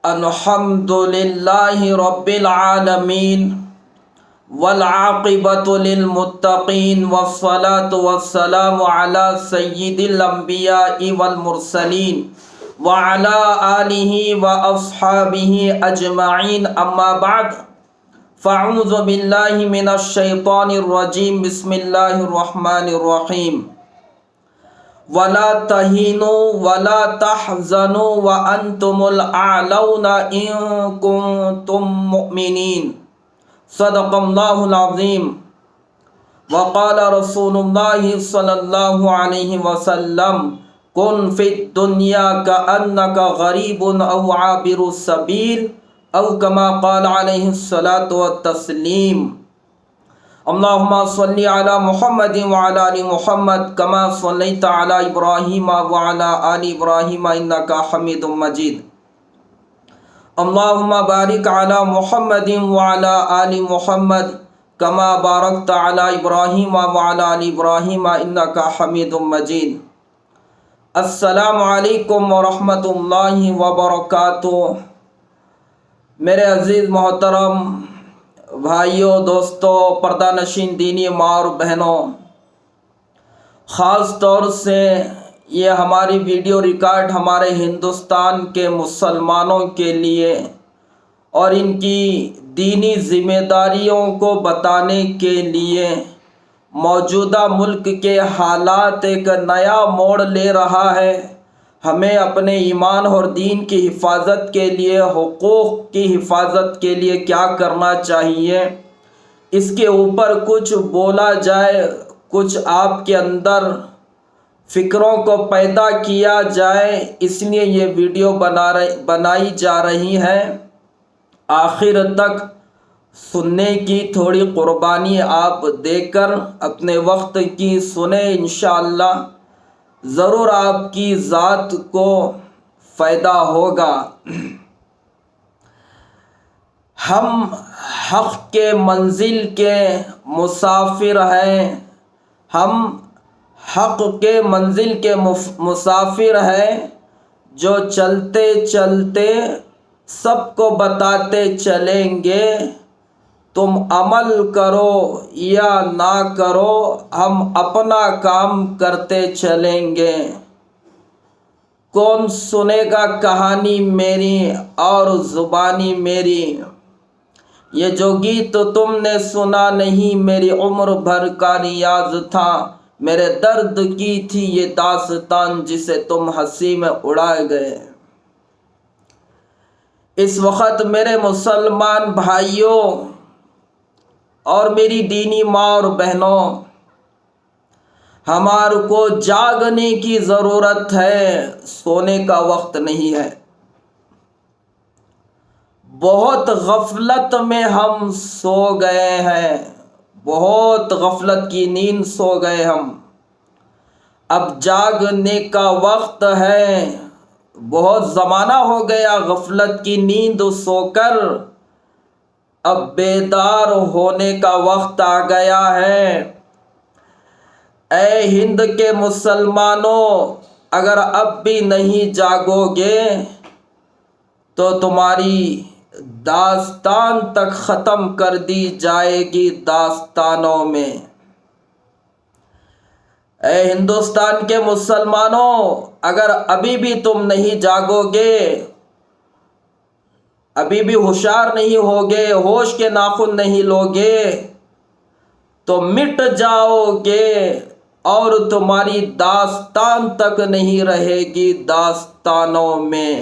الحمد للہ رب العالمین والعاقبۃ للمتقین والصلاة والسلام علی سید الانبیاء والمرسلین وعلی آلہ واصحابہ اجمعین، اما بعد فاعوذ باللہ من الشیطان الرجیم، بسم اللہ الرحمن الرحیم۔ وَلَا تَهِنُوا وَلَا تَحْزَنُوا وَأَنْتُمُ الْأَعْلَوْنَ إِن كُنتُم مُّؤْمِنِينَ۔ صدق اللہ العظیم۔ وقال رسول اللہ صلی اللہ علیہ وسلم: کن فی الدنیا کأنک غریب او عابر السبیل، او کما قال علیہ الصلاۃ والتسلیم۔ اللہم صلی علی محمد وعلی آل محمد کما صلیت علی ابراہیم وعلی آل ابراہیم انک حمید مجید۔ اللہم بارک علی محمد وعلی آل محمد کما بارکت علی ابراہیم وعلی آل ابراہیم انک حمید مجید۔ السلام علیکم ورحمۃ اللہ وبرکاتہ۔ میرے عزیز محترم بھائیوں، دوستوں، پردہ نشین دینی ماں اور بہنوں، خاص طور سے یہ ہماری ویڈیو ریکارڈ ہمارے ہندوستان کے مسلمانوں کے لیے اور ان کی دینی ذمہ داریوں کو بتانے کے لیے موجودہ ملک کے حالات ایک نیا موڑ لے رہا ہے۔ ہمیں اپنے ایمان اور دین کی حفاظت کے لیے، حقوق کی حفاظت کے لیے کیا کرنا چاہیے، اس کے اوپر کچھ بولا جائے، کچھ آپ کے اندر فکروں کو پیدا کیا جائے، اس لیے یہ ویڈیو بنائی جا رہی ہے۔ آخر تک سننے کی تھوڑی قربانی آپ دے کر اپنے وقت کی سنیں، انشاءاللہ ضرور آپ کی ذات کو فائدہ ہوگا۔ ہم حق کے منزل کے مسافر ہیں، ہم حق کے منزل کے مسافر ہیں، جو چلتے چلتے سب کو بتاتے چلیں گے، تم عمل کرو یا نہ کرو، ہم اپنا کام کرتے چلیں گے۔ کون سنے گا کہانی میری اور زبانی میری، یہ جو گیت تم نے سنا نہیں، میری عمر بھر کا ریاض تھا، میرے درد کی تھی یہ داستان، جسے تم ہنسی میں اڑائے گئے۔ اس وقت میرے مسلمان بھائیوں اور میری دینی ماں اور بہنوں، ہمارے کو جاگنے کی ضرورت ہے، سونے کا وقت نہیں ہے۔ بہت غفلت میں ہم سو گئے ہیں، بہت غفلت کی نیند سو گئے ہم۔ اب جاگنے کا وقت ہے، بہت زمانہ ہو گیا غفلت کی نیند سو کر، اب بیدار ہونے کا وقت آ گیا ہے۔ اے ہند کے مسلمانوں، اگر اب بھی نہیں جاگو گے تو تمہاری داستان تک ختم کر دی جائے گی داستانوں میں۔ اے ہندوستان کے مسلمانوں، اگر ابھی بھی تم نہیں جاگو گے، ابھی بھی ہوشیار نہیں ہوگے، ہوش کے ناخن نہیں لوگے، تو مٹ جاؤ گے اور تمہاری داستان تک نہیں رہے گی داستانوں میں۔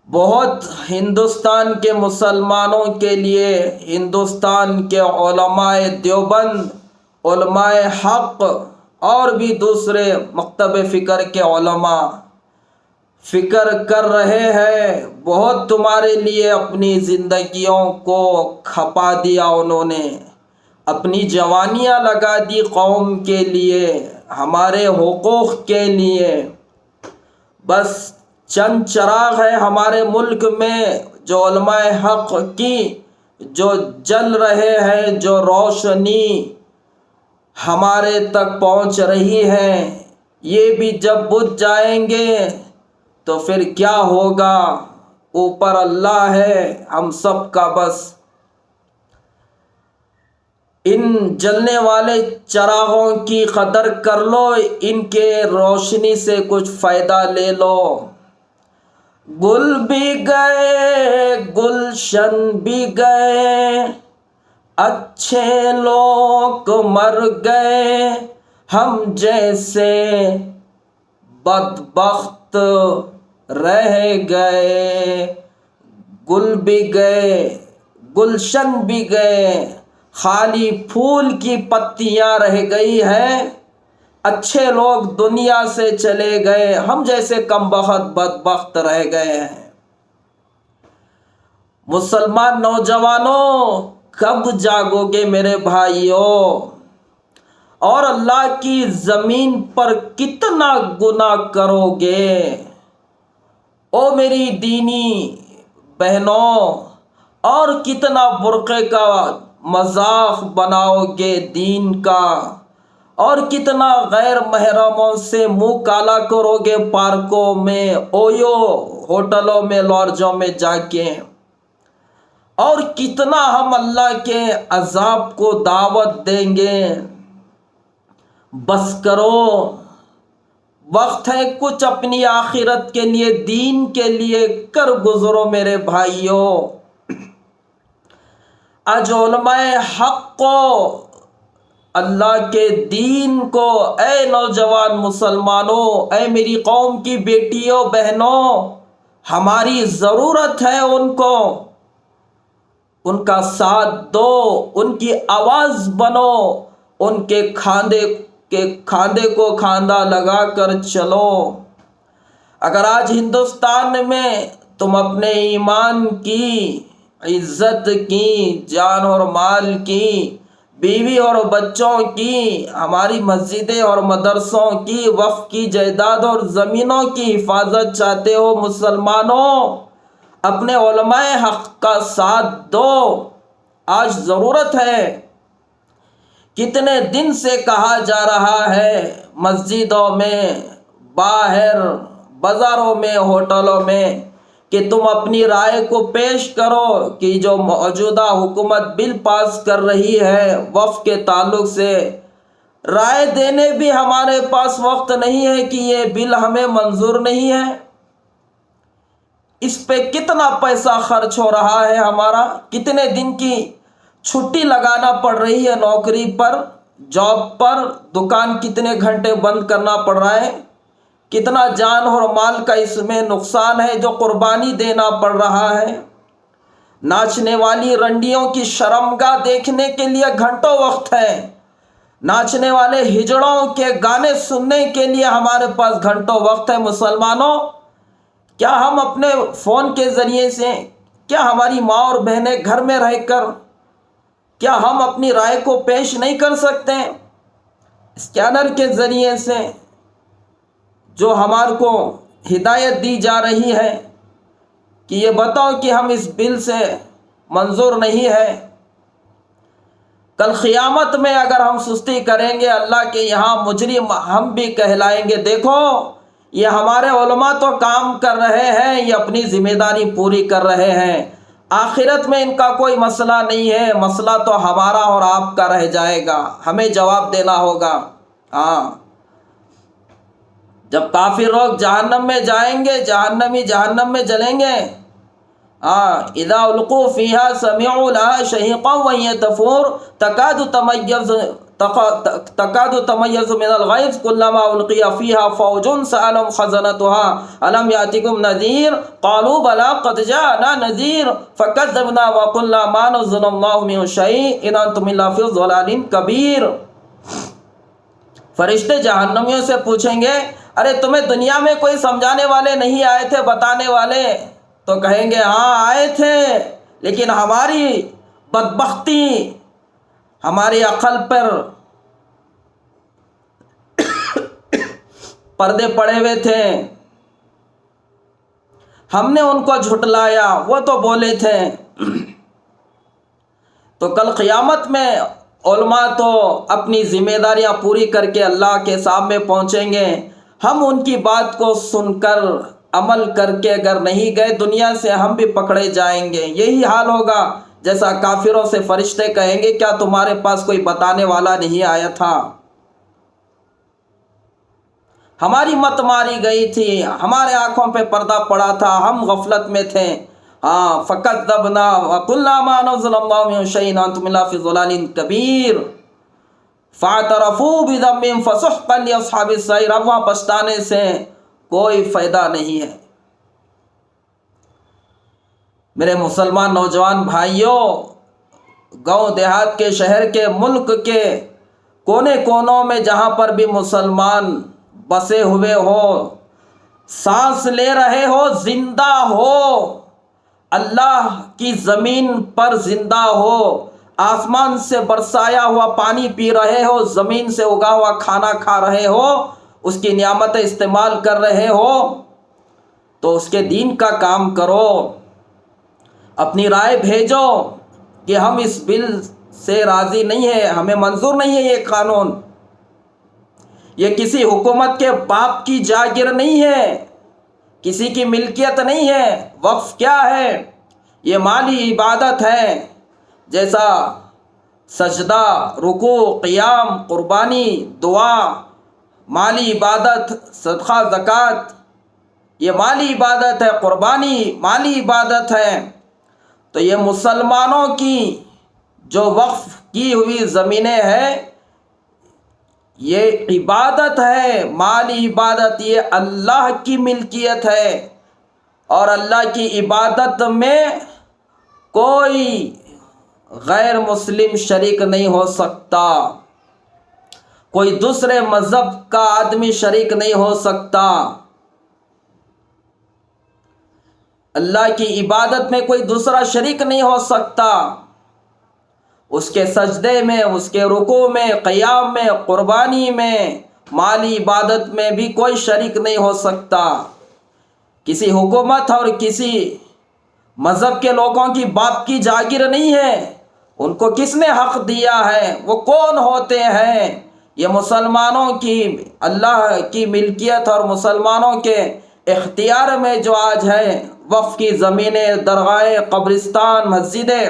بہت ہندوستان کے مسلمانوں کے لیے، ہندوستان کے علماء دیوبند، علماء حق اور بھی دوسرے مکتب فکر کے علماء فکر کر رہے ہیں، بہت تمہارے لیے اپنی زندگیوں کو کھپا دیا، انہوں نے اپنی جوانیاں لگا دی قوم کے لیے، ہمارے حقوق کے لیے۔ بس چند چراغ ہے ہمارے ملک میں جو علماء حق کی جو جل رہے ہیں، جو روشنی ہمارے تک پہنچ رہی ہے، یہ بھی جب بجھ جائیں گے تو پھر کیا ہوگا؟ اوپر اللہ ہے ہم سب کا بس۔ ان جلنے والے چراغوں کی قدر کر لو، ان کے روشنی سے کچھ فائدہ لے لو۔ گل بھی گئے گلشن بھی گئے، اچھے لوگ مر گئے، ہم جیسے بدبخت رہ گئے۔ گل بھی گئے گلشن بھی گئے، خالی پھول کی پتیاں رہ گئی ہیں، اچھے لوگ دنیا سے چلے گئے، ہم جیسے کم بخت بدبخت رہ گئے ہیں۔ مسلمان نوجوانوں، کب جاگو گے میرے بھائیوں؟ اور اللہ کی زمین پر کتنا گناہ کرو گے؟ او میری دینی بہنوں، اور کتنا برقعے کا مذاق بناؤ گے دین کا، اور کتنا غیر محرموں سے منہ کالا کرو گے پارکوں میں، اویو ہوٹلوں میں، لارجوں میں جا کے، اور کتنا ہم اللہ کے عذاب کو دعوت دیں گے۔ بس کرو، وقت ہے کچھ اپنی آخرت کے لیے، دین کے لیے کر گزرو میرے بھائیوں۔ آج علماء حق کو، اللہ کے دین کو، اے نوجوان مسلمانوں، اے میری قوم کی بیٹیوں بہنوں، ہماری ضرورت ہے ان کو، ان کا ساتھ دو، ان کی آواز بنو، ان کے کھاندے کو کھاندہ لگا کر چلو۔ اگر آج ہندوستان میں تم اپنے ایمان کی، عزت کی، جان اور مال کی، بیوی اور بچوں کی، ہماری مسجدیں اور مدرسوں کی، وقف کی جائیداد اور زمینوں کی حفاظت چاہتے ہو مسلمانوں، اپنے علماء حق کا ساتھ دو۔ آج ضرورت ہے۔ کتنے دن سے کہا جا رہا ہے مسجدوں میں، باہر بازاروں میں، ہوٹلوں میں، کہ تم اپنی رائے کو پیش کرو کہ جو موجودہ حکومت بل پاس کر رہی ہے وقف کے تعلق سے، رائے دینے بھی ہمارے پاس وقت نہیں ہے کہ یہ بل ہمیں منظور نہیں ہے۔ اس پہ کتنا پیسہ خرچ ہو رہا ہے ہمارا، کتنے دن کی چھٹی لگانا پڑ رہی ہے نوکری پر، جاب پر، دکان کتنے گھنٹے بند کرنا پڑ رہا ہے، کتنا جان اور مال کا اس میں نقصان ہے جو قربانی دینا پڑ رہا ہے۔ ناچنے والی رنڈیوں کی شرمگاہ دیکھنے کے لیے گھنٹوں وقت ہے، ناچنے والے ہجڑوں کے گانے سننے کے لیے ہمارے پاس گھنٹوں وقت ہے۔ مسلمانوں، کیا ہم اپنے فون کے ذریعے سے، کیا ہماری ماں اور بہنیں گھر میں رہ کر، کیا ہم اپنی رائے کو پیش نہیں کر سکتے؟ اسکینر کے ذریعے سے جو ہمارے کو ہدایت دی جا رہی ہے کہ یہ بتاؤ کہ ہم اس بل سے منظور نہیں ہے۔ کل قیامت میں اگر ہم سستی کریں گے اللہ کے یہاں مجرم ہم بھی کہلائیں گے، دیکھو یہ ہمارے علماء تو کام کر رہے ہیں، یہ اپنی ذمہ داری پوری کر رہے ہیں، آخرت میں ان کا کوئی مسئلہ نہیں ہے، مسئلہ تو ہمارا اور آپ کا رہ جائے گا، ہمیں جواب دینا ہوگا۔ ہاں، جب کافر لوگ جہنم میں جائیں گے، جہنمی جہنم میں جلیں گے، اذا القوا فيها سمعوا لها شهيقا وهي تفور تكاد تميز من الغيظ كلما ألقي فيها فوج سألهم خزنتها ألم يأتكم نذير قالوا بلى قد جاءنا نذير فكذبنا وقلنا ما نزل الله من شيء إن أنتم إلا في ضلال كبير۔ فرشتے جہنمیوں سے پوچھیں گے، ارے تمہیں دنیا میں کوئی سمجھانے والے نہیں آئے تھے، بتانے والے؟ تو کہیں گے ہاں آئے تھے، لیکن ہماری بدبختی، ہماری عقل پر پردے پڑے ہوئے تھے، ہم نے ان کو جھٹلایا، وہ تو بولے تھے۔ تو کل قیامت میں علماء تو اپنی ذمہ داریاں پوری کر کے اللہ کے سامنے پہنچیں گے، ہم ان کی بات کو سن کر عمل کر کے اگر نہیں گئے دنیا سے ہم بھی پکڑے جائیں گے۔ یہی حال ہوگا جیسا کافروں سے فرشتے کہیں گے کیا تمہارے پاس کوئی بتانے والا نہیں آیا تھا؟ ہماری مت ماری گئی تھی، ہمارے آنکھوں پہ پردہ پڑا تھا، ہم غفلت میں تھے۔ فَكَذَّبْنَا وَقُلْنَا مَا نَزَّلَ اللَّهُ مِن شَيْءٍ وَأَنتُمْ إِلَّا فِي ضَلَالٍ كَبِيرٍ فَاعْتَرَفُوا بِذَنبِهِمْ فَسُحْقًا لِّأَصْحَابِ السَّعِيرِ۔ اب وہاں پچھتانے سے کوئی فائدہ نہیں ہے۔ میرے مسلمان نوجوان بھائیوں، گاؤں دیہات کے، شہر کے، ملک کے کونے کونوں میں جہاں پر بھی مسلمان بسے ہوئے ہو، سانس لے رہے ہو، زندہ ہو، اللہ کی زمین پر زندہ ہو، آسمان سے برسایا ہوا پانی پی رہے ہو، زمین سے اگا ہوا کھانا کھا رہے ہو، اس کی نعمتیں استعمال کر رہے ہو، تو اس کے دین کا کام کرو۔ اپنی رائے بھیجو کہ ہم اس بل سے راضی نہیں ہیں، ہمیں منظور نہیں ہے یہ قانون۔ یہ کسی حکومت کے باپ کی جاگیر نہیں ہے، کسی کی ملکیت نہیں ہے۔ وقف کیا ہے؟ یہ مالی عبادت ہے، جیسا سجدہ، رکوع، قیام، قربانی، دعا، مالی عبادت، صدقہ، زکوٰۃ، یہ مالی عبادت ہے، قربانی مالی عبادت ہے۔ تو یہ مسلمانوں کی جو وقف کی ہوئی زمینیں ہیں، یہ عبادت ہے، مالی عبادت، یہ اللہ کی ملکیت ہے، اور اللہ کی عبادت میں کوئی غیر مسلم شریک نہیں ہو سکتا، کوئی دوسرے مذہب کا آدمی شریک نہیں ہو سکتا۔ اللہ کی عبادت میں کوئی دوسرا شریک نہیں ہو سکتا، اس کے سجدے میں، اس کے رکوع میں، قیام میں، قربانی میں، مالی عبادت میں بھی کوئی شریک نہیں ہو سکتا۔ کسی حکومت اور کسی مذہب کے لوگوں کی باپ کی جاگیر نہیں ہے، ان کو کس نے حق دیا ہے؟ وہ کون ہوتے ہیں؟ یہ مسلمانوں کی، اللہ کی ملکیت اور مسلمانوں کے اختیار میں جو آج ہے وقف کی زمینیں، درگاہیں، قبرستان، مسجدیں،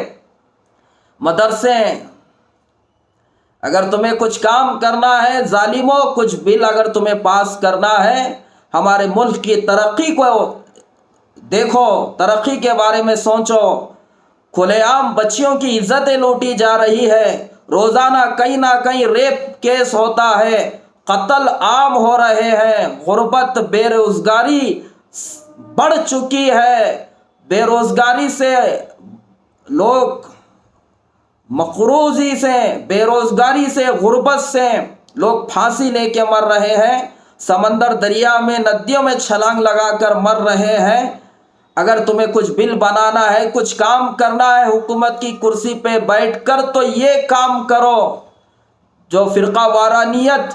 مدرسے۔ اگر تمہیں کچھ کام کرنا ہے ظالموں، کچھ بل اگر تمہیں پاس کرنا ہے، ہمارے ملک کی ترقی کو دیکھو، ترقی کے بارے میں سوچو۔ کھلے عام بچیوں کی عزتیں لوٹی جا رہی ہے، روزانہ کہیں نہ کہیں ریپ کیس ہوتا ہے، قتل عام ہو رہے ہیں، غربت، بے روزگاری بڑھ چکی ہے، بے روزگاری سے لوگ، مقروضی سے، بے روزگاری سے، غربت سے لوگ پھانسی لے کے مر رہے ہیں، سمندر، دریا میں، ندیوں میں چھلانگ لگا کر مر رہے ہیں۔ اگر تمہیں کچھ بل بنانا ہے، کچھ کام کرنا ہے حکومت کی کرسی پہ بیٹھ کر، تو یہ کام کرو۔ جو فرقہ وارانیت،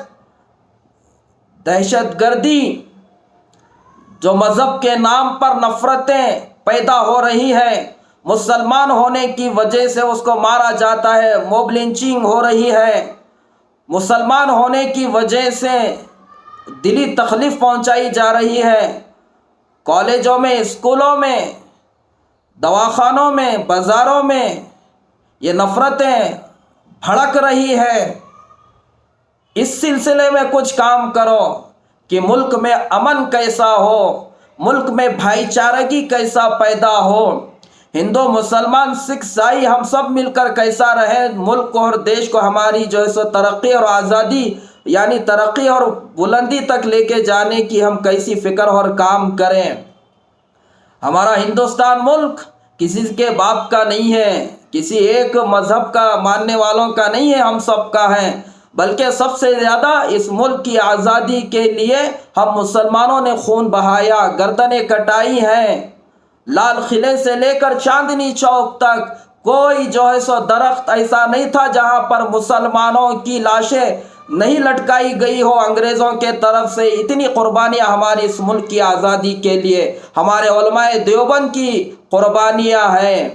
دہشت گردی، جو مذہب کے نام پر نفرتیں پیدا ہو رہی ہیں، مسلمان ہونے کی وجہ سے اس کو مارا جاتا ہے، موب لنچنگ ہو رہی ہے، مسلمان ہونے کی وجہ سے دلی تکلیف پہنچائی جا رہی ہے، کالجوں میں، اسکولوں میں، دواخانوں میں، بازاروں میں یہ نفرتیں بھڑک رہی ہے۔ اس سلسلے میں کچھ کام کرو کہ ملک میں امن کیسا ہو، ملک میں بھائی چارگی کیسا پیدا ہو، ہندو، مسلمان، سکھ، عیسائی ہم سب مل کر کیسا رہیں، ملک کو اور دیش کو ہماری جو ہے سو ترقی اور آزادی، یعنی ترقی اور بلندی تک لے کے جانے کی ہم کیسی فکر اور کام کریں۔ ہمارا ہندوستان ملک کسی کے باپ کا نہیں ہے، کسی ایک مذہب کا ماننے والوں کا نہیں ہے، ہم سب کا ہے، بلکہ سب سے زیادہ اس ملک کی آزادی کے لیے ہم مسلمانوں نے خون بہایا، گردنیں کٹائی ہیں۔ لال قلعے سے لے کر چاندنی چوک تک کوئی جو ہے سو درخت ایسا نہیں تھا جہاں پر مسلمانوں کی لاشیں نہیں لٹکائی گئی ہو انگریزوں کے طرف سے۔ اتنی قربانیاں ہماری اس ملک کی آزادی کے لیے، ہمارے علماء دیوبند کی قربانیاں ہیں،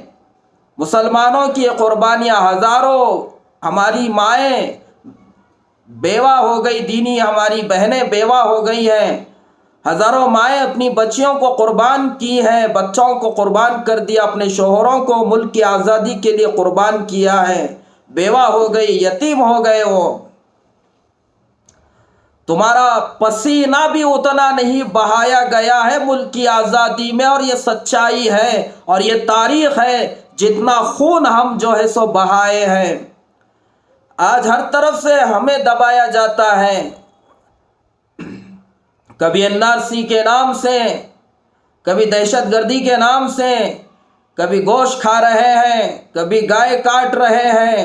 مسلمانوں کی قربانیاں، ہزاروں ہماری مائیں بیوہ ہو گئی، دینی ہماری بہنیں بیوہ ہو گئی ہیں، ہزاروں مائیں اپنی بچیوں کو قربان کی ہیں، بچوں کو قربان کر دیا، اپنے شوہروں کو ملک کی آزادی کے لیے قربان کیا ہے، بیوہ ہو گئی، یتیم ہو گئے وہ۔ تمہارا پسینہ بھی اتنا نہیں بہایا گیا ہے ملک کی آزادی میں، اور یہ سچائی ہے اور یہ تاریخ ہے، جتنا خون ہم جو ہے سو بہائے ہیں۔ آج ہر طرف سے ہمیں دبایا جاتا ہے، کبھی NRC کے نام سے، کبھی دہشت گردی کے نام سے، کبھی گوشت کھا رہے ہیں، کبھی گائے کاٹ رہے ہیں،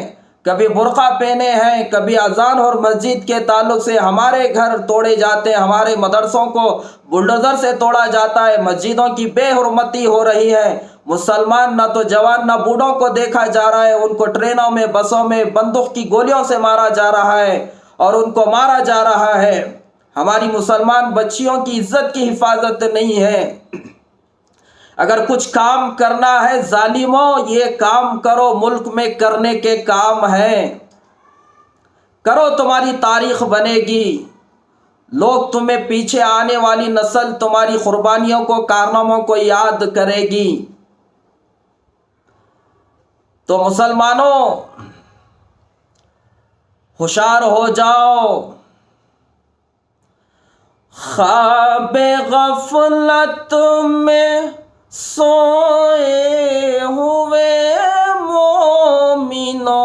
کبھی برقع پہنے ہیں، کبھی اذان اور مسجد کے تعلق سے ہمارے گھر توڑے جاتے ہیں، ہمارے مدرسوں کو بلڈوزر سے توڑا جاتا ہے، مسجدوں کی بے حرمتی ہو رہی ہے۔ مسلمان نہ تو جوان نہ بوڑھوں کو دیکھا جا رہا ہے، ان کو ٹرینوں میں، بسوں میں بندوق کی گولیوں سے مارا جا رہا ہے اور ان کو مارا جا رہا ہے۔ ہماری مسلمان بچیوں کی عزت کی حفاظت نہیں ہے۔ اگر کچھ کام کرنا ہے ظالموں، یہ کام کرو، ملک میں کرنے کے کام ہیں، کرو، تمہاری تاریخ بنے گی، لوگ تمہیں، پیچھے آنے والی نسل تمہاری قربانیوں کو، کارناموں کو یاد کرے گی۔ تو مسلمانوں ہوشیار ہو جاؤ، خواب غفلت میں سوئے ہوئے مومنوں،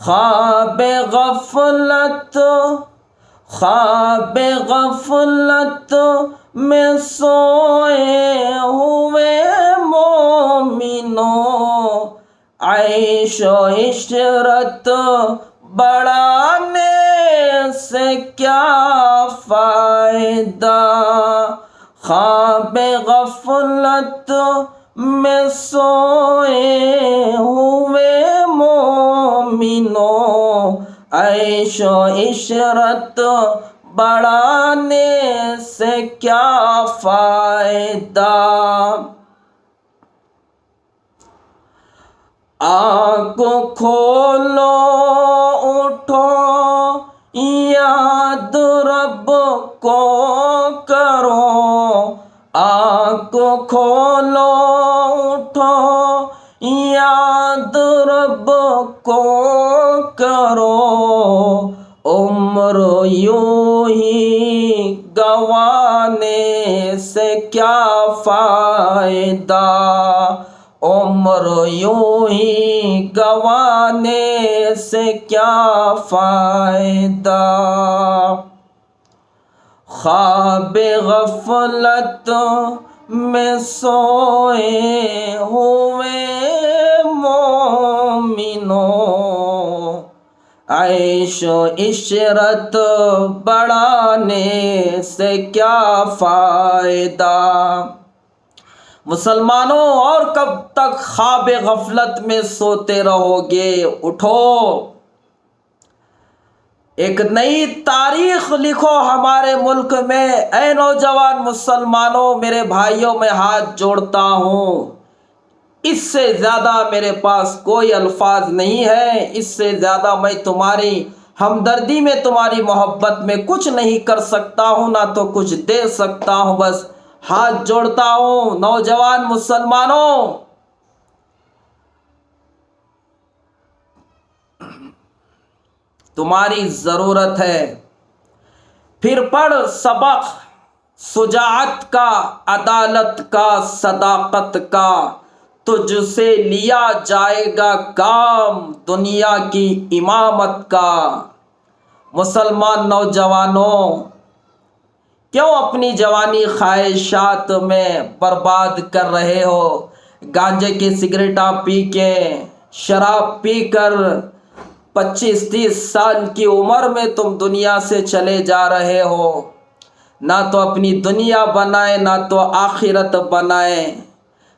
خواب غفلت میں سوئے ہوئے مومنوں، عیش و عشرت بڑھانے سے کیا فائدہ، خواب غفلت میں سوئے ہوئے مومنوں، عیش و عشرت بڑھانے سے کیا فائدہ۔ آنکھ کھولو، اٹھو، یاد رب کو کرو، آنکھ کھولو، اٹھو، یاد رب کو کرو، عمر یوں ہی گنوانے سے کیا فائدہ، عمر یوں ہی گنوانے سے کیا فائدہ، خواب غفلت میں سوئے ہوئے مومنوں، عیش و عشرت بڑھانے سے کیا فائدہ۔ مسلمانوں اور کب تک خواب غفلت میں سوتے رہو گے؟ اٹھو، ایک نئی تاریخ لکھو ہمارے ملک میں۔ اے نوجوان مسلمانوں، میرے بھائیوں، میں ہاتھ جوڑتا ہوں، اس سے زیادہ میرے پاس کوئی الفاظ نہیں ہے، اس سے زیادہ میں تمہاری ہمدردی میں، تمہاری محبت میں کچھ نہیں کر سکتا ہوں، نہ تو کچھ دے سکتا ہوں۔ بس ہاتھ جوڑتا ہوں نوجوان مسلمانوں، تمہاری ضرورت ہے۔ پھر پڑھ سبق شجاعت کا، عدالت کا، صداقت کا، تجھ سے لیا جائے گا کام دنیا کی امامت کا۔ مسلمان نوجوانوں، کیوں اپنی جوانی خواہشات میں برباد کر رہے ہو؟ گانجے کی سگریٹاں پی کے، شراب پی کر 25-30 سال کی عمر میں تم دنیا سے چلے جا رہے ہو۔ نہ تو اپنی دنیا بنائے، نہ تو آخرت بنائے،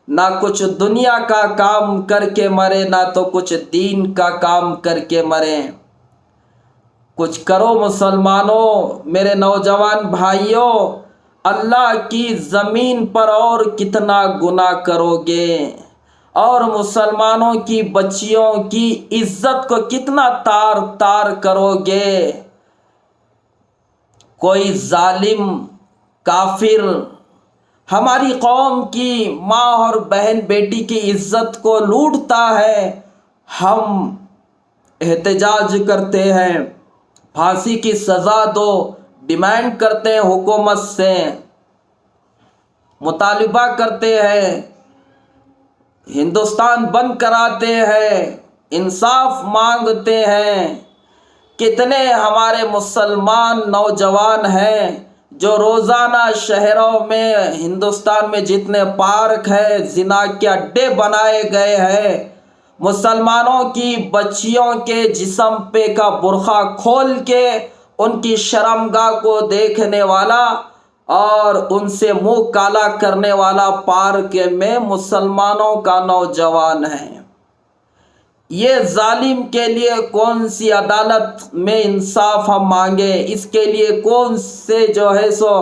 نہ کچھ دنیا کا کام کر کے مرے، نہ تو کچھ دین کا کام کر کے مرے۔ کچھ کرو مسلمانوں، میرے نوجوان بھائیوں، اللہ کی زمین پر اور کتنا گناہ کرو گے، اور مسلمانوں کی بچیوں کی عزت کو کتنا تار تار کرو گے۔ کوئی ظالم کافر ہماری قوم کی ماں اور بہن بیٹی کی عزت کو لوٹتا ہے، ہم احتجاج کرتے ہیں، پھانسی کی سزا دو، ڈیمانڈ کرتے ہیں، حکومت سے مطالبہ کرتے ہیں، ہندوستان بند کراتے ہیں، انصاف مانگتے ہیں۔ کتنے ہمارے مسلمان نوجوان ہیں جو روزانہ شہروں میں، ہندوستان میں جتنے پارک ہیں، زنا کے اڈے بنائے گئے ہیں، مسلمانوں کی بچیوں کے جسم پہ کا برقع کھول کے ان کی شرمگاہ کو دیکھنے والا اور ان سے منہ کالا کرنے والا پارک میں مسلمانوں کا نوجوان ہے۔ یہ ظالم کے لیے کون سی عدالت میں انصاف ہم مانگے؟ اس کے لیے کون سے جو ہے سو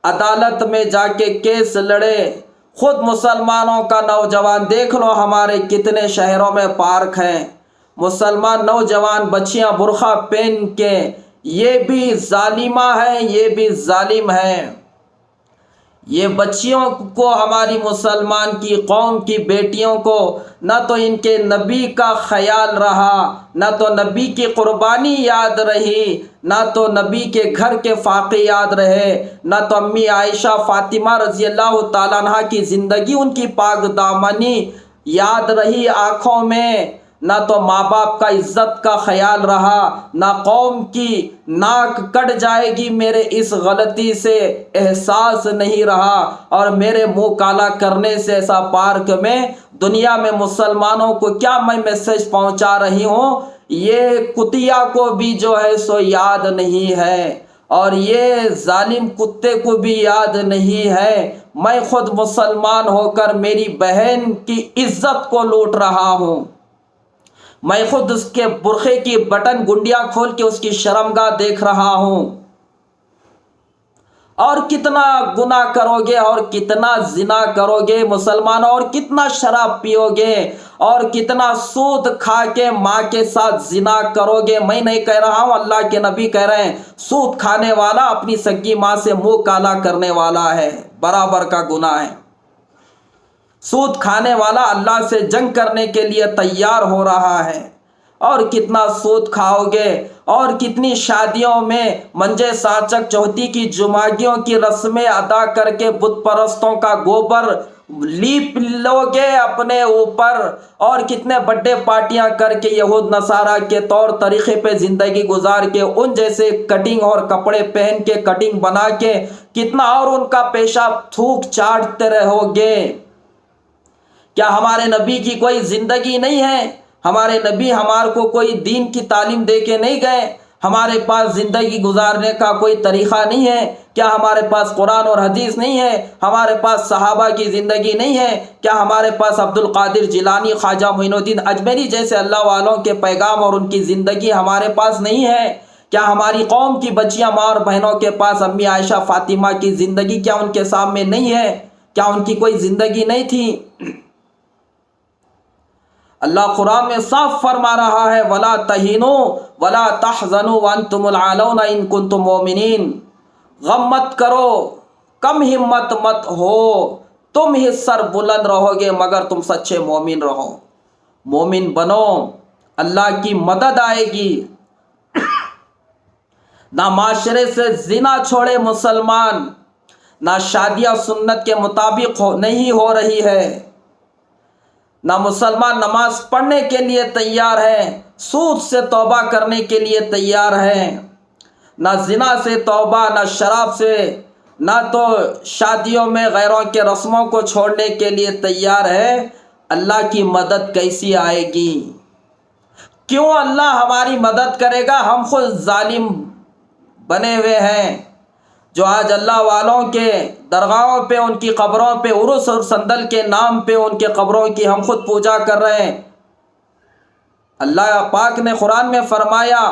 عدالت میں جا کے کیس لڑے؟ خود مسلمانوں کا نوجوان دیکھ لو، ہمارے کتنے شہروں میں پارک ہیں، مسلمان نوجوان بچیاں برقع پہن کے، یہ بھی ظالمہ ہیں، یہ بھی ظالم ہیں۔ یہ بچیوں کو، ہماری مسلمان کی قوم کی بیٹیوں کو نہ تو ان کے نبی کا خیال رہا، نہ تو نبی کی قربانی یاد رہی، نہ تو نبی کے گھر کے فاقے یاد رہے، نہ تو امی عائشہ فاطمہ رضی اللہ تعالیٰ عنہ کی زندگی، ان کی پاک دامنی یاد رہی آنکھوں میں، نہ تو ماں باپ کا عزت کا خیال رہا، نہ قوم کی ناک کٹ جائے گی میرے اس غلطی سے احساس نہیں رہا، اور میرے منہ کالا کرنے سے ایسا پارک میں دنیا میں مسلمانوں کو کیا میں میسج پہنچا رہی ہوں، یہ کتیا کو بھی جو ہے سو یاد نہیں ہے، اور یہ ظالم کتے کو بھی یاد نہیں ہے۔ میں خود مسلمان ہو کر میری بہن کی عزت کو لوٹ رہا ہوں، میں خود اس کے برقعے کی بٹن گنڈیاں کھول کے اس کی شرمگاہ دیکھ رہا ہوں۔ اور کتنا گناہ کرو گے، اور کتنا زنا کرو گے مسلمانوں، اور کتنا شراب پیو گے، اور کتنا سود کھا کے ماں کے ساتھ زنا کرو گے۔ میں نہیں کہہ رہا ہوں، اللہ کے نبی کہہ رہے ہیں، سود کھانے والا اپنی سگی ماں سے منہ کالا کرنے والا ہے، برابر کا گناہ ہے۔ سود کھانے والا اللہ سے جنگ کرنے کے لیے تیار ہو رہا ہے۔ اور کتنا سود کھاؤ گے، اور کتنی شادیوں میں منجے ساچک چوتھی کی جمعگیوں کی رسمیں ادا کر کے بت پرستوں کا گوبر لیپ لو گے اپنے اوپر، اور کتنے بڑے پارٹیاں کر کے یہود نصارہ کے طور طریقے پہ زندگی گزار کے ان جیسے کٹنگ اور کپڑے پہن کے کٹنگ بنا کے کتنا اور ان کا پیشاب تھوک چاٹتے رہو گے۔ کیا ہمارے نبی کی کوئی زندگی نہیں ہے؟ ہمارے نبی ہمارے کو کوئی دین کی تعلیم دے کے نہیں گئے؟ ہمارے پاس زندگی گزارنے کا کوئی طریقہ نہیں ہے؟ کیا ہمارے پاس قرآن اور حدیث نہیں ہے؟ ہمارے پاس صحابہ کی زندگی نہیں ہے؟ کیا ہمارے پاس عبد القادر جیلانی، خواجہ معین الدین اجمیری جیسے اللہ والوں کے پیغام اور ان کی زندگی ہمارے پاس نہیں ہے؟ کیا ہماری قوم کی بچیاں، ماں اور بہنوں کے پاس امی عائشہ فاطمہ کی زندگی کیا ان کے سامنے نہیں ہے؟ کیا ان کی کوئی زندگی نہیں تھی؟ اللہ قرآن میں صاف فرما رہا ہے، وَلَا تَهِنُوا وَلَا تَحْزَنُوا وَأَنْتُمُ الْأَعْلَوْنَ إِن كُنتُم مُؤْمِنِينَ۔ غم مت کرو، کم ہمت مت ہو، تم ہی سر بلند رہو گے مگر تم سچے مومن رہو، مومن بنو، اللہ کی مدد آئے گی۔ نہ معاشرے سے زنا چھوڑے مسلمان، نہ شادیاں سنت کے مطابق نہیں ہو رہی ہے، نہ مسلمان نماز پڑھنے کے لیے تیار ہے، سود سے توبہ کرنے کے لیے تیار ہے، نہ زنا سے توبہ، نہ شراب سے، نہ تو شادیوں میں غیروں کے رسموں کو چھوڑنے کے لیے تیار ہے۔ اللہ کی مدد کیسی آئے گی؟ کیوں اللہ ہماری مدد کرے گا؟ ہم خود ظالم بنے ہوئے ہیں، جو آج اللہ والوں کے درگاہوں پہ، ان کی قبروں پہ، عرس اور سندل کے نام پہ ان کے قبروں کی ہم خود پوجا کر رہے ہیں۔ اللہ پاک نے قرآن میں فرمایا،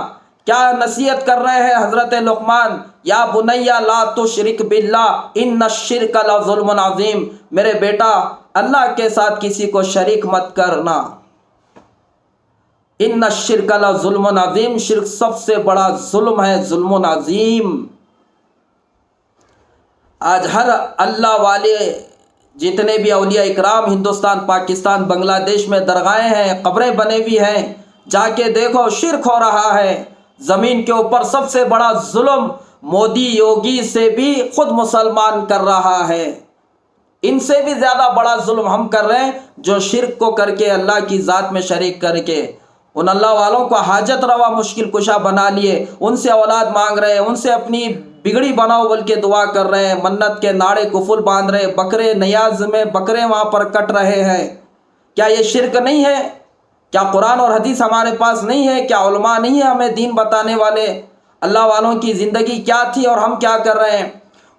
کیا نصیحت کر رہے ہیں حضرت لقمان، یا بنی لا تشرک باللہ ان الشرک لظلم عظیم، میرے بیٹا اللہ کے ساتھ کسی کو شریک مت کرنا، ان الشرک لظلم عظیم، شرک سب سے بڑا ظلم ہے، ظلم عظیم۔ آج ہر اللہ والے جتنے بھی اولیاء اکرام ہندوستان، پاکستان، بنگلہ دیش میں درگاہیں ہیں، قبریں بنے ہوئی ہیں، جا کے دیکھو شرک ہو رہا ہے۔ زمین کے اوپر سب سے بڑا ظلم مودی یوگی سے بھی خود مسلمان کر رہا ہے، ان سے بھی زیادہ بڑا ظلم ہم کر رہے ہیں جو شرک کو کر کے اللہ کی ذات میں شریک کر کے ان اللہ والوں کو حاجت روا مشکل کشا بنا لیے، ان سے اولاد مانگ رہے ہیں، ان سے اپنی بگڑی بناؤ بول کے دعا کر رہے ہیں، منت کے ناڑے کفل باندھ رہے، بکرے نیاز میں بکرے وہاں پر کٹ رہے ہیں۔ کیا یہ شرک نہیں ہے؟ کیا قرآن اور حدیث ہمارے پاس نہیں ہے؟ کیا علماء نہیں ہیں ہمیں دین بتانے والے؟ اللہ والوں کی زندگی کیا تھی اور ہم کیا کر رہے ہیں؟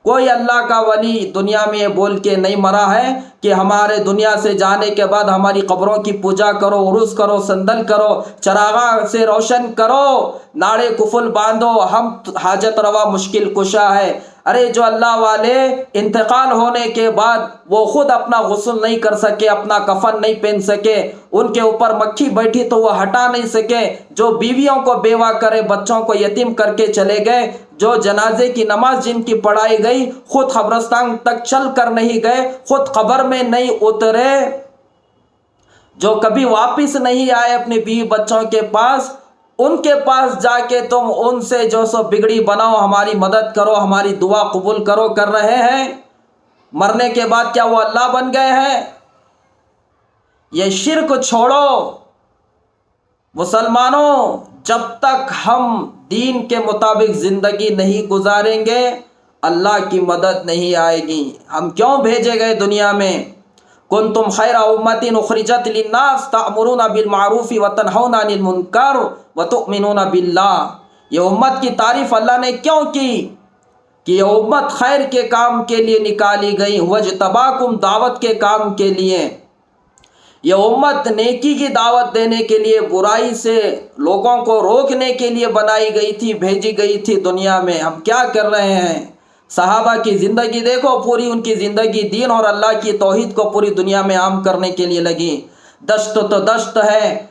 کوئی اللہ کا ولی دنیا میں یہ بول کے نہیں مرا ہے کہ ہمارے دنیا سے جانے کے بعد ہماری قبروں کی پوجا کرو، عرس کرو، سندل کرو، چراغاں سے روشن کرو، ناڑے کفل باندھو، ہم حاجت روا مشکل کشا ہے۔ ارے جو اللہ والے انتقال ہونے کے بعد وہ خود اپنا غسل نہیں کر سکے، اپنا کفن نہیں پہن سکے، ان کے اوپر مکھی بیٹھی تو وہ ہٹا نہیں سکے، جو بیویوں کو بیوہ کرے، بچوں کو یتیم کر کے چلے گئے، جو جنازے کی نماز جن کی پڑھائی گئی خود قبرستان تک چل کر نہیں گئے، خود قبر میں نہیں اترے، جو کبھی واپس نہیں آئے اپنے بیوی بچوں کے پاس، ان کے پاس جا کے تم ان سے جو سو بگڑی بناؤ، ہماری مدد کرو، ہماری دعا قبول کرو کر رہے ہیں۔ مرنے کے بعد کیا وہ اللہ بن گئے ہیں؟ یہ شرک چھوڑو مسلمانوں، جب تک ہم دین کے مطابق زندگی نہیں گزاریں گے اللہ کی مدد نہیں آئے گی۔ ہم کیوں بھیجے گئے دنیا میں؟ کنتم خیر امۃ اخرجت للناس تأمرون بالمعروف وتنہون عن المنکر وتؤمنون باللہ۔ یہ امت کی تعریف اللہ نے کیوں کی کہ یہ امت خیر کے کام کے لیے نکالی گئی، وجتباکم دعوت کے کام کے لیے۔ یہ امت نیکی کی دعوت دینے کے لیے، برائی سے لوگوں کو روکنے کے لیے بنائی گئی تھی، بھیجی گئی تھی دنیا میں۔ ہم کیا کر رہے ہیں؟ صحابہ کی زندگی دیکھو، پوری ان کی زندگی دین اور اللہ کی توحید کو پوری دنیا میں عام کرنے کے لیے لگی۔ دشت تو دشت ہے،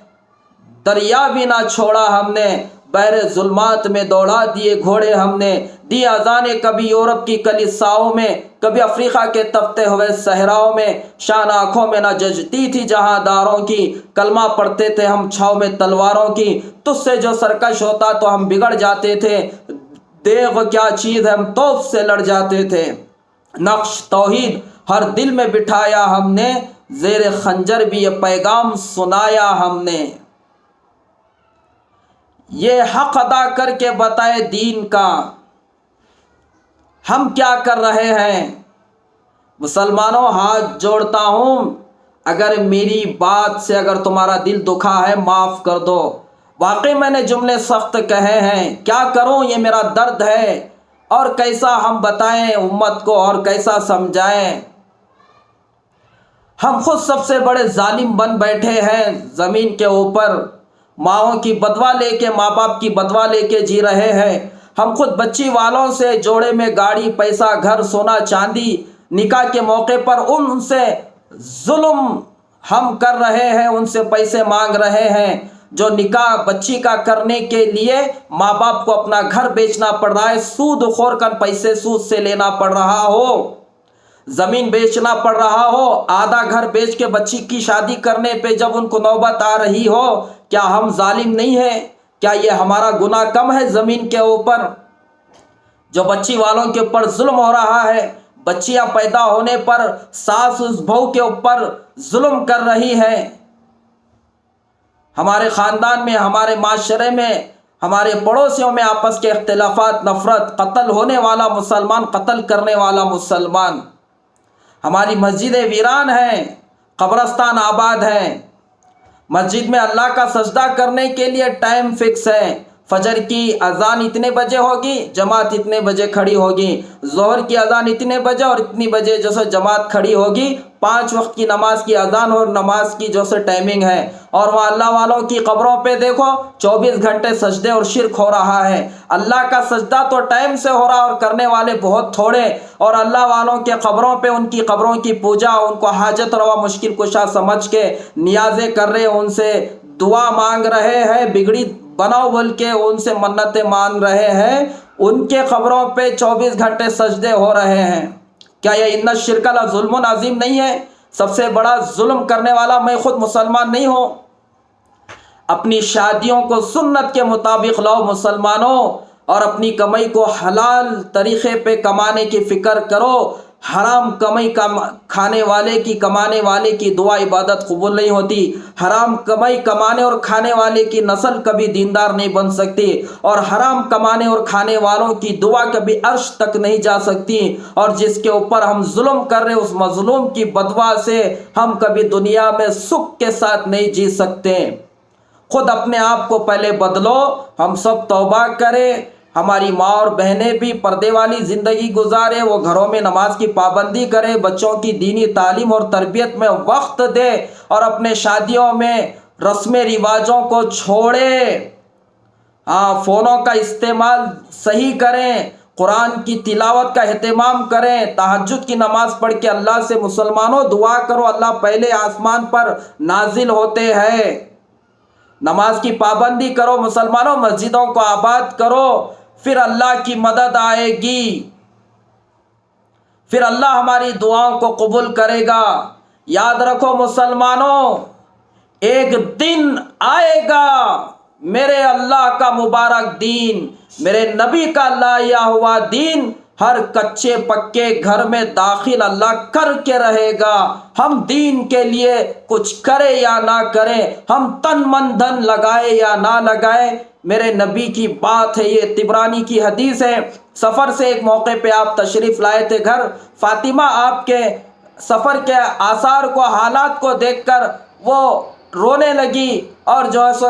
دریا بھی نہ چھوڑا ہم نے، بحر ظلمات میں دوڑا دیے گھوڑے ہم نے، دی اذانیں کبھی یورپ کی کلیساؤں میں، کبھی افریقہ کے تپتے ہوئے صحراؤں میں، شان آنکھوں میں نہ ججتی تھی جہاں داروں کی، کلمہ پڑھتے تھے ہم چھاؤں میں تلواروں کی، تجھ سے جو سرکش ہوتا تو ہم بگڑ جاتے تھے، دیغ کیا چیز ہے ہم توپ سے لڑ جاتے تھے، نقش توحید ہر دل میں بٹھایا ہم نے، زیر خنجر بھی یہ پیغام سنایا ہم نے۔ یہ حق ادا کر کے بتائے دین کا، ہم کیا کر رہے ہیں؟ مسلمانوں ہاتھ جوڑتا ہوں، اگر میری بات سے اگر تمہارا دل دکھا ہے معاف کر دو۔ واقعی میں نے جملے سخت کہے ہیں، کیا کروں یہ میرا درد ہے، اور کیسا ہم بتائیں امت کو اور کیسا سمجھائیں۔ ہم خود سب سے بڑے ظالم بن بیٹھے ہیں زمین کے اوپر، ماؤں کی بدوا لے کے، ماں باپ کی بدوا لے کے جی رہے ہیں۔ ہم خود بچی والوں سے جوڑے میں گاڑی، پیسہ، گھر، سونا، چاندی، نکاح کے موقع پر ان سے ظلم ہم کر رہے ہیں، ان سے پیسے مانگ رہے ہیں، جو نکاح بچی کا کرنے کے لیے ماں باپ کو اپنا گھر بیچنا پڑ رہا ہے، سود خور کر پیسے سود سے لینا پڑ رہا ہو، زمین بیچنا پڑ رہا ہو، آدھا گھر بیچ کے بچی کی شادی کرنے پہ جب ان کو نوبت آ رہی ہو، کیا ہم ظالم نہیں ہیں؟ کیا یہ ہمارا گناہ کم ہے زمین کے اوپر؟ جو بچی والوں کے اوپر ظلم ہو رہا ہے، بچیاں پیدا ہونے پر ساس اس بہو کے اوپر ظلم کر رہی ہے، ہمارے خاندان میں، ہمارے معاشرے میں، ہمارے پڑوسیوں میں آپس کے اختلافات، نفرت، قتل ہونے والا مسلمان، قتل کرنے والا مسلمان، ہماری مسجدیں ویران ہیں، قبرستان آباد ہیں۔ مسجد میں اللہ کا سجدہ کرنے کے لیے ٹائم فکس ہے، فجر کی اذان اتنے بجے ہوگی، جماعت اتنے بجے کھڑی ہوگی، ظہر کی اذان اتنے بجے اور اتنی بجے جو سو جماعت کھڑی ہوگی، 5 وقت کی نماز کی اذان اور نماز کی جو سو ٹائمنگ ہے، اور وہاں اللہ والوں کی قبروں پہ دیکھو 24 گھنٹے سجدے اور شرک ہو رہا ہے۔ اللہ کا سجدہ تو ٹائم سے ہو رہا اور کرنے والے بہت تھوڑے، اور اللہ والوں کے قبروں پہ ان کی قبروں کی پوجا، ان کو حاجت روا مشکل کشا سمجھ کے نیازیں کر رہے، ان سے دعا مانگ رہے ہیں، بگڑی بناؤ بول کے ان سے منتیں مان رہے ہیں، ان کے قبروں پہ 24 گھنٹے سجدے ہو رہے ہیں۔ کیا یہ ان الشرک لظلم عظیم نہیں ہے؟ سب سے بڑا ظلم کرنے والا میں خود مسلمان نہیں ہوں؟ اپنی شادیوں کو سنت کے مطابق لاؤ مسلمانوں، اور اپنی کمائی کو حلال طریقے پہ کمانے کی فکر کرو۔ حرام کمائی کھانے والے کی، کمانے والے کی دعا عبادت قبول نہیں ہوتی۔ حرام کمائی کمانے اور کھانے والے کی نسل کبھی دیندار نہیں بن سکتی، اور حرام کمانے اور کھانے والوں کی دعا کبھی عرش تک نہیں جا سکتی، اور جس کے اوپر ہم ظلم کر رہے اس مظلوم کی بددعا سے ہم کبھی دنیا میں سکھ کے ساتھ نہیں جی سکتے۔ خود اپنے آپ کو پہلے بدلو، ہم سب توبہ کریں۔ ہماری ماں اور بہنیں بھی پردے والی زندگی گزارے، وہ گھروں میں نماز کی پابندی کرے، بچوں کی دینی تعلیم اور تربیت میں وقت دے، اور اپنے شادیوں میں رسم رواجوں کو چھوڑے۔ فونوں کا استعمال صحیح کریں، قرآن کی تلاوت کا اہتمام کریں، تہجد کی نماز پڑھ کے اللہ سے مسلمانوں دعا کرو، اللہ پہلے آسمان پر نازل ہوتے ہیں۔ نماز کی پابندی کرو مسلمانوں، مسجدوں کو آباد کرو، پھر اللہ کی مدد آئے گی، پھر اللہ ہماری دعاؤں کو قبول کرے گا۔ یاد رکھو مسلمانوں، ایک دن آئے گا میرے اللہ کا مبارک دین، میرے نبی کا لایا ہوا دین، ہر کچے پکے گھر میں داخل اللہ کر کے رہے گا۔ ہم دین کے لیے کچھ کرے یا نہ کریں، ہم تن من دھن لگائے یا نہ لگائے، میرے نبی کی بات ہے، یہ طبرانی کی حدیث ہے۔ سفر سے ایک موقع پہ آپ تشریف لائے تھے گھر، فاطمہ آپ کے سفر کے آثار کو، حالات کو دیکھ کر وہ رونے لگی، اور جو ہے سو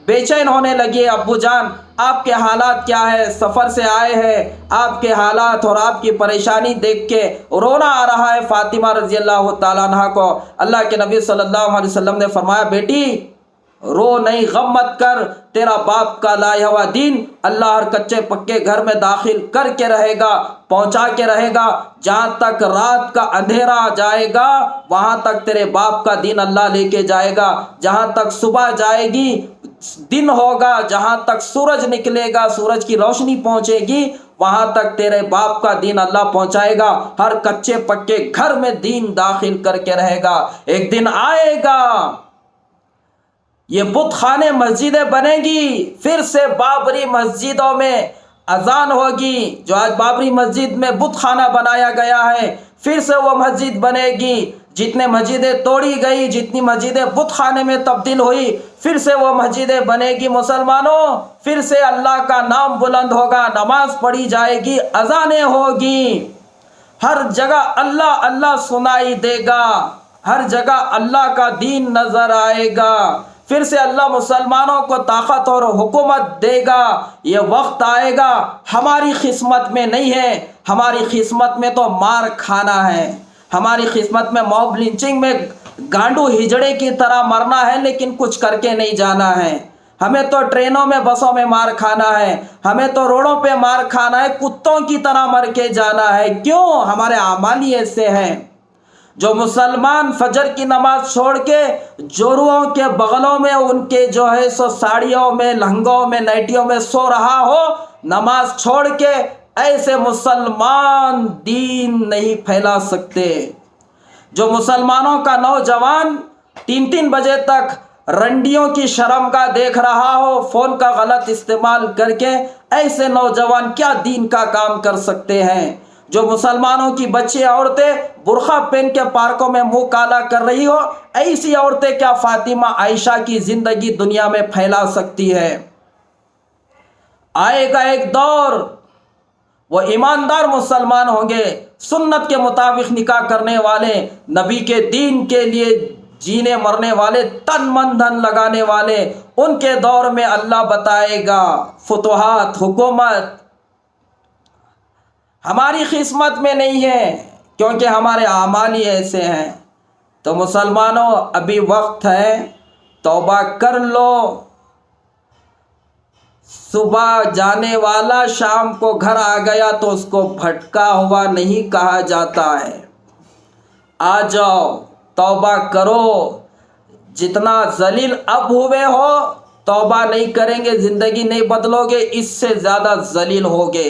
بے چین ہونے لگی، ابو جان آپ کے حالات کیا ہے؟ سفر سے آئے ہیں، آپ کے حالات اور آپ کی پریشانی دیکھ کے رونا آ رہا ہے فاطمہ رضی اللہ تعالیٰ عنہ کو۔ اللہ کے نبی صلی اللہ علیہ وسلم نے فرمایا، بیٹی رو نہیں، غم مت کر، تیرا باپ کا لایا ہوا دین اللہ ہر کچے پکے گھر میں داخل کر کے رہے گا، پہنچا کے رہے گا۔ جہاں تک رات کا اندھیرا جائے گا وہاں تک تیرے باپ کا دین اللہ لے کے جائے گا، جہاں تک صبح جائے گی دن ہوگا، جہاں تک سورج نکلے گا، سورج کی روشنی پہنچے گی، وہاں تک تیرے باپ کا دین اللہ پہنچائے گا۔ ہر کچے پکے گھر میں دین داخل کر کے رہے گا۔ ایک دن آئے گا یہ بت خانے مسجدیں بنے گی، پھر سے بابری مسجدوں میں اذان ہوگی، جو آج بابری مسجد میں بت خانہ بنایا گیا ہے، پھر سے وہ مسجد بنے گی۔ جتنے مسجدیں توڑی گئی، جتنی مسجدیں بت خانے میں تبدیل ہوئی، پھر سے وہ مسجدیں بنے گی۔ مسلمانوں، پھر سے اللہ کا نام بلند ہوگا، نماز پڑھی جائے گی، اذانیں ہوگی، ہر جگہ اللہ اللہ سنائی دے گا، ہر جگہ اللہ کا دین نظر آئے گا، پھر سے اللہ مسلمانوں کو طاقت اور حکومت دے گا۔ یہ وقت آئے گا، ہماری قسمت میں نہیں ہے، ہماری قسمت میں تو مار کھانا ہے، ہماری قسمت میں موب لنچنگ میں گانڈو ہجڑے کی طرح مرنا ہے، لیکن کچھ کر کے نہیں جانا ہے۔ ہمیں تو ٹرینوں میں بسوں میں مار کھانا ہے، ہمیں تو روڈوں پہ مار کھانا ہے، کتوں کی طرح مر کے جانا ہے۔ کیوں؟ ہمارے اعمال ہی ایسے ہیں۔ جو مسلمان فجر کی نماز چھوڑ کے جوڑوں کے بغلوں میں ان کے جو ہے سو ساڑیوں میں، لہنگوں میں، نائٹیوں میں سو رہا ہو نماز چھوڑ کے، ایسے مسلمان دین نہیں پھیلا سکتے۔ جو مسلمانوں کا نوجوان 3 بجے تک رنڈیوں کی شرمگاہ دیکھ رہا ہو فون کا غلط استعمال کر کے، ایسے نوجوان کیا دین کا کام کر سکتے ہیں؟ جو مسلمانوں کی بچی عورتیں برقع پہن کے پارکوں میں منہ کالا کر رہی ہو، ایسی عورتیں کیا فاطمہ عائشہ کی زندگی دنیا میں پھیلا سکتی ہے؟ آئے گا ایک دور، وہ ایماندار مسلمان ہوں گے، سنت کے مطابق نکاح کرنے والے، نبی کے دین کے لیے جینے مرنے والے، تن من دھن لگانے والے، ان کے دور میں اللہ بتائے گا فتوحات، حکومت۔ ہماری قسمت میں نہیں ہے، کیونکہ ہمارے اعمال ہی ایسے ہیں۔ تو مسلمانوں، ابھی وقت ہے، توبہ کر لو۔ صبح جانے والا شام کو گھر آ گیا تو اس کو بھٹکا ہوا نہیں کہا جاتا ہے۔ آ جاؤ، توبہ کرو۔ جتنا ذلیل اب ہوئے ہو، توبہ نہیں کریں گے زندگی نہیں بدلو گے، اس سے زیادہ ذلیل ہوگے۔